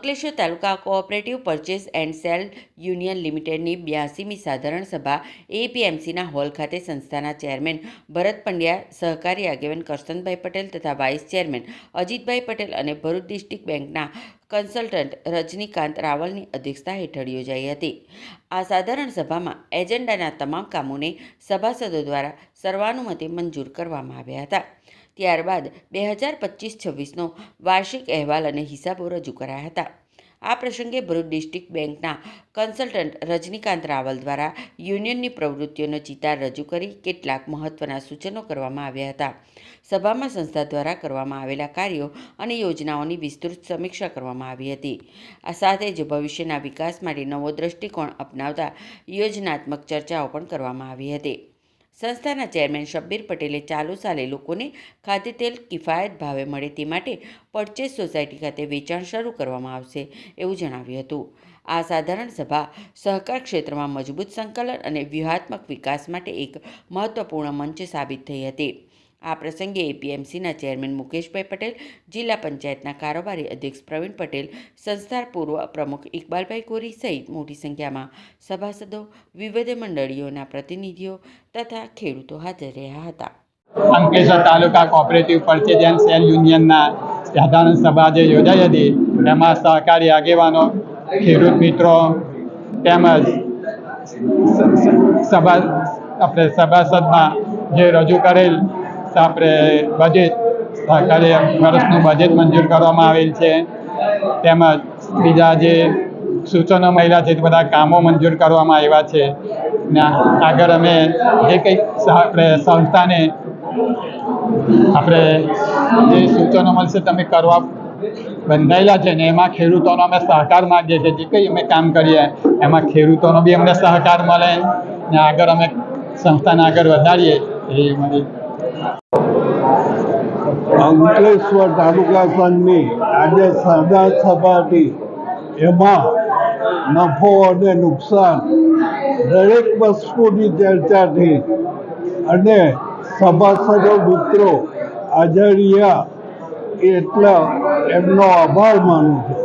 અંકલેશ્વર તાલુકા cooperative purchase and sale union લિમિટેડની 82મી સાધારણ સભા એપીએમસીના હોલ ખાતે સંસ્થાના ચેરમેન ભરત પંડ્યા, સહકારી આગેવાન કરશનભાઈ પટેલ તથા વાઇસ ચેરમેન અજીતભાઈ પટેલ અને ભરૂચ ડિસ્ટ્રિક્ટ બેંકના કન્સલ્ટન્ટ રજનીકાંત રાવલની અધ્યક્ષતા હેઠળ યોજાઈ હતી। આ સાધારણ સભામાં એજન્ડાના તમામ કામોને સભાસદો દ્વારા સર્વાનુમતે મંજૂર કરવામાં આવ્યા હતા। ત્યારબાદ 2025-26નો વાર્ષિક અહેવાલ અને હિસાબો રજૂ કરાયા હતા। આ પ્રસંગે ભરૂચ ડિસ્ટ્રિક્ટ બેંકના કન્સલ્ટન્ટ રજનીકાંત રાવલ દ્વારા યુનિયનની પ્રવૃત્તિઓનો ચિતાર રજૂ કરી કેટલાક મહત્વના સૂચનો કરવામાં આવ્યા હતા। સભામાં સંસ્થા દ્વારા કરવામાં આવેલા કાર્યો અને યોજનાઓની વિસ્તૃત સમીક્ષા કરવામાં આવી હતી। આ સાથે જ ભવિષ્યના વિકાસ માટે નવો દ્રષ્ટિકોણ અપનાવતા યોજનાત્મક ચર્ચાઓ પણ કરવામાં આવી હતી। સંસ્થાના ચેરમેન શબ્બીર પટેલે ચાલુ સાલે લોકોને ખાદ્યતેલ કિફાયત ભાવે મળે તે માટે પરચેસ સોસાયટી ખાતે વેચાણ શરૂ કરવામાં આવશે એવું જણાવ્યું હતું। આ સાધારણ સભા સહકાર ક્ષેત્રમાં મજબૂત સંકલન અને વ્યૂહાત્મક વિકાસ માટે એક મહત્વપૂર્ણ મંચ સાબિત થઈ હતી। આ પ્રસંગે એપીએમસીના ચેરમેન મુકેશભાઈ પટેલ, જિલ્લા પંચાયતના કારોબારી અધ્યક્ષ પ્રવીણ પટેલ, સંસ્થા પૂર્વ પ્રમુખ ઇકબાલભાઈ કોરી સહિત મોટી સંખ્યામાં સભાસદો, વિવિધ મંડળીઓના પ્રતિનિધિઓ તથા ખેડૂતો હાજર રહ્યા હતા। અંકલેશ્વર તાલુકા કોઓપરેટિવ પરચેસ એન્ડ સેલ યુનિયનના સાધારણ સભા જે યોજાઈ હતી તેમાં સહકારી આગેવાનો, ખેડૂત મિત્રો તેમજ સભાસદમાં જે રજૂ કરેલ આપણે બજેટ સહકારી વર્ષનું બજેટ મંજૂર કરવામાં આવેલ છે, તેમજ બીજા જે સૂચનો મળ્યા છે તે બધા કામો મંજૂર કરવામાં આવ્યા છે ને આગળ અમે જે કંઈક આપણે સંસ્થાને આપણે જે સૂચનો મળશે તમે કરવા બંધાયેલા છે ને એમાં ખેડૂતોનો અમે સહકાર માગીએ છીએ। જે કંઈ અમે કામ કરીએ એમાં ખેડૂતોનો બી અમને સહકાર મળે ને આગળ અમે સંસ્થાને આગળ વધારીએ એ મારી। અંકલેશ્વર તાલુકા સંઘની આજે સાધારણ સભા હતી, એમાં નફો અને નુકસાન દરેક વસ્તુની ચર્ચા થઈ અને સભાસદો મિત્રો હાજર રહ્યા એટલે એમનો આભાર માનું છું।